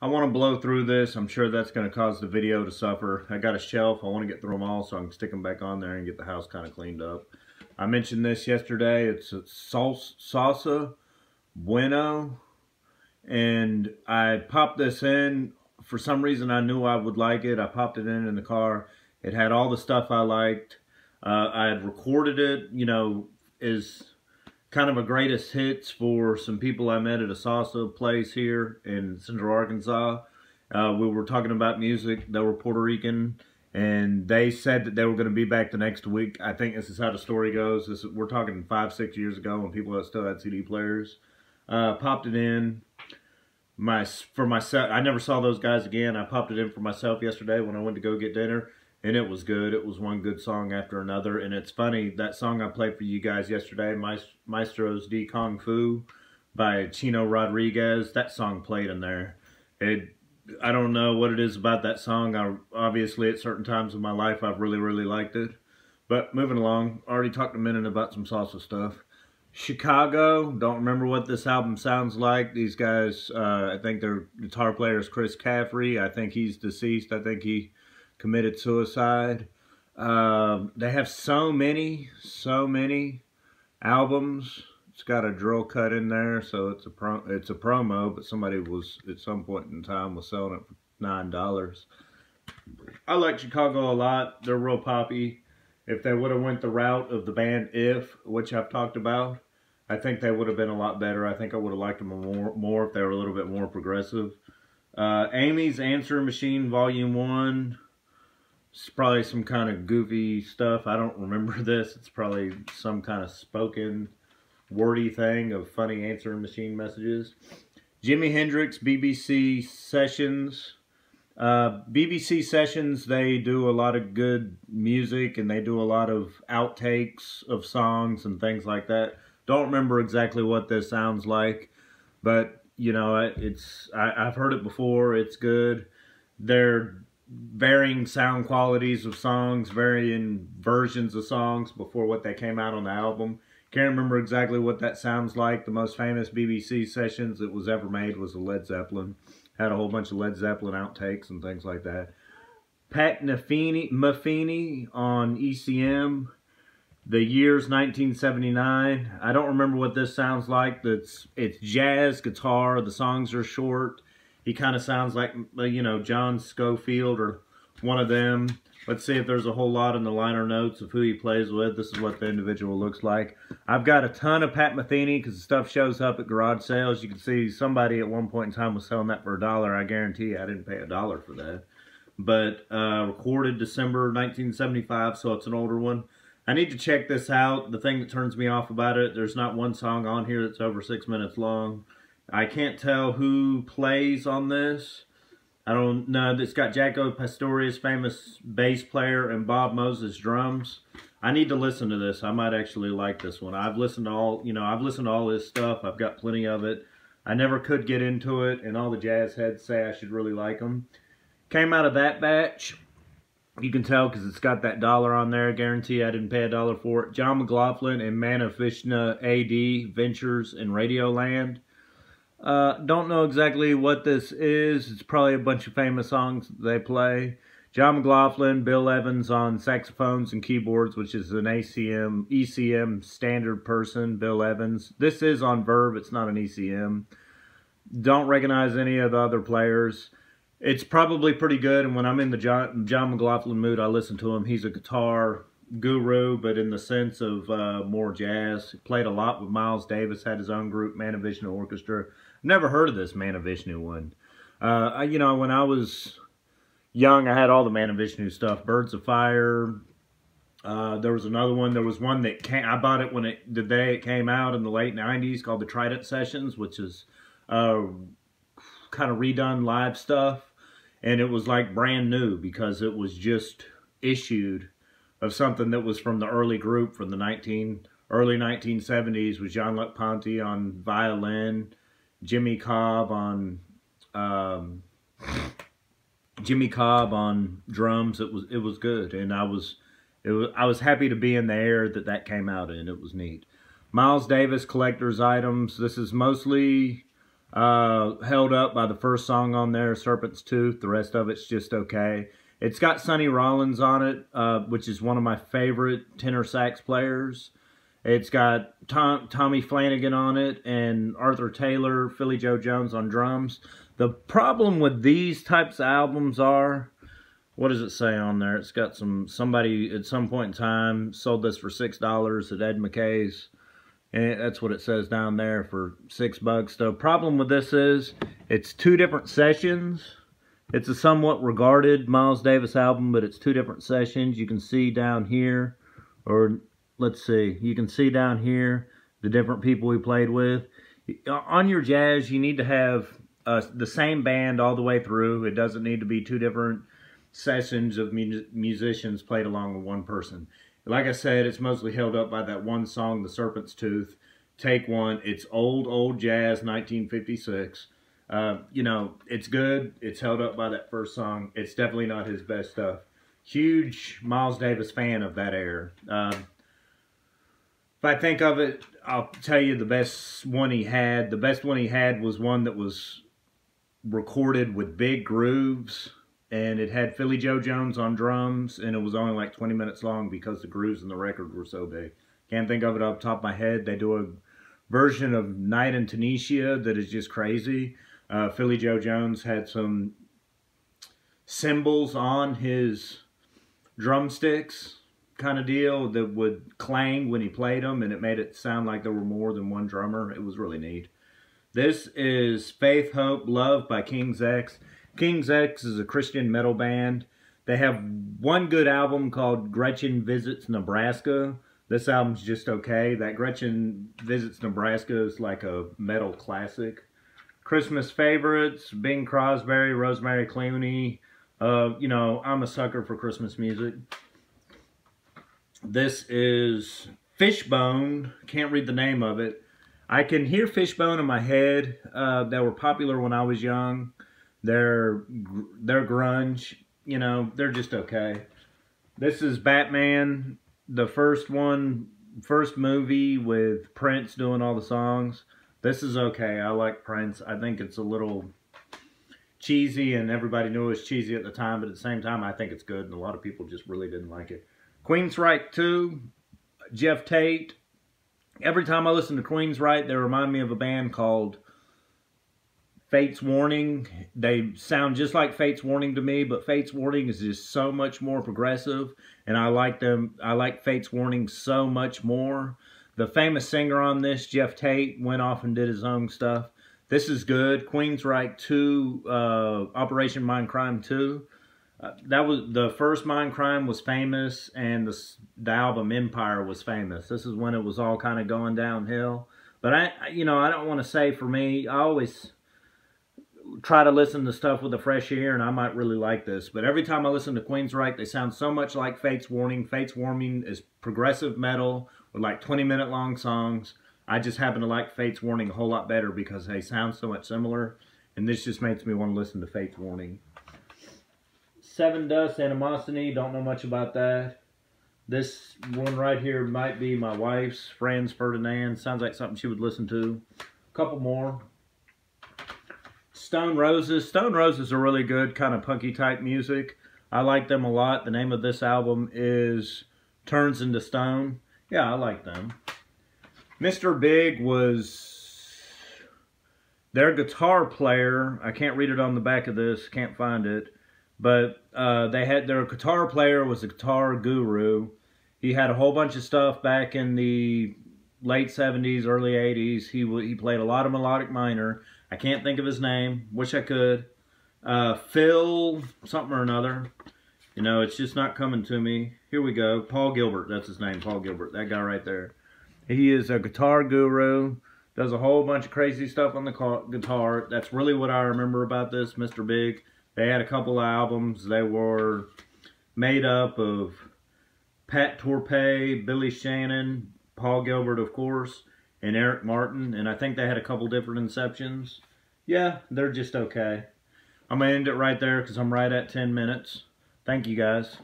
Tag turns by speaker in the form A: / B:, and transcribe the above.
A: I want to blow through this. I'm sure that's going to cause the video to suffer. I got a shelf. I want to get through them all so I can stick them back on there and get the house kind of cleaned up. I mentioned this yesterday. It's a salsa bueno. And I popped this in. For some reason, I knew I would like it. I popped it in the car. It had all the stuff I liked. I had recorded it, you know, as kind of a greatest hits for some people I met at a salsa place here in Central Arkansas. We were talking about music. They were Puerto Rican, and they said that they were going to be back the next week. I think this is how the story goes. We're talking 5-6 years ago when people still had CD players. Popped it in. For myself, I never saw those guys again. I popped it in for myself yesterday when I went to go get dinner, and it was good. It was one good song after another. And it's funny, that song I played for you guys yesterday, Maestros de Kung Fu by Chino Rodriguez, that song played in there. I don't know what it is about that song. Obviously, at certain times in my life, I've really, really liked it. But moving along, I already talked a minute about some salsa stuff. Chicago, don't remember what this album sounds like. These guys, I think their guitar player is Chris Caffrey. I think he's deceased. I think he committed suicide. They have so many albums. It's got a drill cut in there, so it's a promo, but somebody was at some point in time was selling it for $9. I like Chicago a lot. They're real poppy. If they would have went the route of the band If, which I've talked about, I think they would have been a lot better. I think I would have liked them more if they were a little bit more progressive. Amy's Answering Machine Volume 1. It's probably some kind of goofy stuff. I don't remember this. It's probably some kind of spoken, wordy thing of funny answering machine messages. Jimi Hendrix BBC Sessions. BBC Sessions, they do a lot of good music and they do a lot of outtakes of songs and things like that. Don't remember exactly what this sounds like, but you know, I've heard it before. It's good. They're varying sound qualities of songs, varying versions of songs before what they came out on the album. Can't remember exactly what that sounds like. The most famous BBC Sessions that was ever made was a Led Zeppelin. Had a whole bunch of Led Zeppelin outtakes and things like that. Pat Metheny on ECM. The year's 1979. I don't remember what this sounds like. It's jazz guitar. The songs are short. He kind of sounds like, you know, John Scofield or one of them. Let's see if there's a whole lot in the liner notes of who he plays with. This is what the individual looks like. I've got a ton of Pat Metheny because the stuff shows up at garage sales. You can see somebody at one point in time was selling that for $1. I guarantee you I didn't pay $1 for that. But recorded December 1975, so it's an older one. I need to check this out. The thing that turns me off about it, there's not one song on here that's over 6 minutes long. I can't tell who plays on this. I don't know. It's got Jaco Pastorius, famous bass player, and Bob Moses drums. I need to listen to this. I might actually like this one. I've listened to all his stuff. I've got plenty of it. I never could get into it, and all the jazz heads say I should really like them. Came out of that batch. You can tell because it's got that $1 on there. I guarantee I didn't pay $1 for it. Jmclaughlin and Manavishna AD Ventures in Radioland. Don't know exactly what this is. It's probably a bunch of famous songs they play. Jmclaughlin, Bill Evans on saxophones and keyboards, which is an ECM standard person, Bill Evans. This is on Verve, it's not an ECM. Don't recognize any of the other players. It's probably pretty good, and when I'm in the Jmclaughlin mood, I listen to him. He's a guitar guru, but in the sense of more jazz. He played a lot with Miles Davis, had his own group, Manavishna Orchestra. Never heard of this Manavishnu one. You know, when I was young, I had all the Manavishnu stuff. Birds of Fire. There was another one. There was one that I bought it the day it came out in the late 90s called the Trident Sessions, which is kind of redone live stuff. And it was like brand new because it was just issued of something that was from the early group from the early 1970s with Jean-Luc Ponty on violin, Jimmy Cobb on drums. It was good, and I was happy to be in the air that came out in. It was neat. Miles Davis collector's items. This is mostly held up by the first song on there, Serpent's Tooth. The rest of it's just okay. It's got Sonny Rollins on it, which is one of my favorite tenor sax players. It's got Tommy Flanagan on it and Arthur Taylor, Philly Joe Jones on drums. The problem with these types of albums are, what does it say on there? It's got somebody at some point in time sold this for $6 at Ed McKay's. And that's what it says down there for $6. The problem with this is it's 2 different sessions. It's a somewhat regarded Miles Davis album, but it's 2 different sessions. You can see down here, or let's see, you can see down here the different people he played with. On your jazz, you need to have the same band all the way through. It doesn't need to be 2 different sessions of musicians played along with one person. Like I said, it's mostly held up by that one song, The Serpent's Tooth. Take one. It's old jazz, 1956. You know, it's good. It's held up by that first song. It's definitely not his best stuff. Huge Miles Davis fan of that era. If I think of it, I'll tell you the best one he had. The best one he had was one that was recorded with big grooves. And it had Philly Joe Jones on drums. And it was only like 20 minutes long because the grooves in the record were so big. Can't think of it off the top of my head. They do a version of Night in Tunisia that is just crazy. Philly Joe Jones had some cymbals on his drumsticks kind of deal that would clang when he played them, and it made it sound like there were more than one drummer. It was really neat. This is Faith, Hope, Love by King's X. King's X is a Christian metal band. They have one good album called Gretchen Visits Nebraska. This album's just okay. That Gretchen Visits Nebraska is like a metal classic. Christmas favorites, Bing Crosby, Rosemary Clooney. You know, I'm a sucker for Christmas music. This is Fishbone. Can't read the name of it. I can hear Fishbone in my head. They were popular when I was young. They're grunge. You know, they're just okay. This is Batman, the first movie with Prince doing all the songs. This is okay. I like Prince. I think it's a little cheesy, and everybody knew it was cheesy at the time, but at the same time, I think it's good, and a lot of people just really didn't like it. Queensryce 2, Jeff Tate. Every time I listen to Queensryce, they remind me of a band called Fate's Warning. They sound just like Fate's Warning to me, but Fate's Warning is just so much more progressive, and I like them. I like Fate's Warning so much more. The famous singer on this, Jeff Tate, went off and did his own stuff. This is good. Queensryche 2, Operation Mindcrime 2. That was the first Mindcrime was famous, and the album Empire was famous. This is when it was all kind of going downhill. But I don't want to say for me. I always try to listen to stuff with a fresh ear, and I might really like this. But every time I listen to Queensryche, they sound so much like Fate's Warning. Fate's Warning is progressive metal with like 20-minute long songs. I just happen to like Fate's Warning a whole lot better because they sound so much similar, and this just makes me want to listen to Fate's Warning. Seven Dust, Animosity, don't know much about that. This one right here might be my wife's, Franz Ferdinand. Sounds like something she would listen to. A couple more. Stone Roses. Stone Roses are really good, kind of punky type music. I like them a lot. The name of this album is Turns into Stone. Yeah, I like them. Mr. Big was their guitar player. I can't read it on the back of this. Can't find it. But they had their guitar player was a guitar guru. He had a whole bunch of stuff back in the late 70s, early 80s. He played a lot of melodic minor. I can't think of his name. Wish I could. Phil something or another. You know, it's just not coming to me. Here we go. Paul Gilbert. That's his name, Paul Gilbert. That guy right there. He is a guitar guru. Does a whole bunch of crazy stuff on the guitar. That's really what I remember about this, Mr. Big. They had a couple of albums. They were made up of Pat Torpey, Billy Shannon, Paul Gilbert, of course, and Eric Martin. And I think they had a couple different inceptions. Yeah, they're just okay. I'm going to end it right there because I'm right at 10 minutes. Thank you, guys.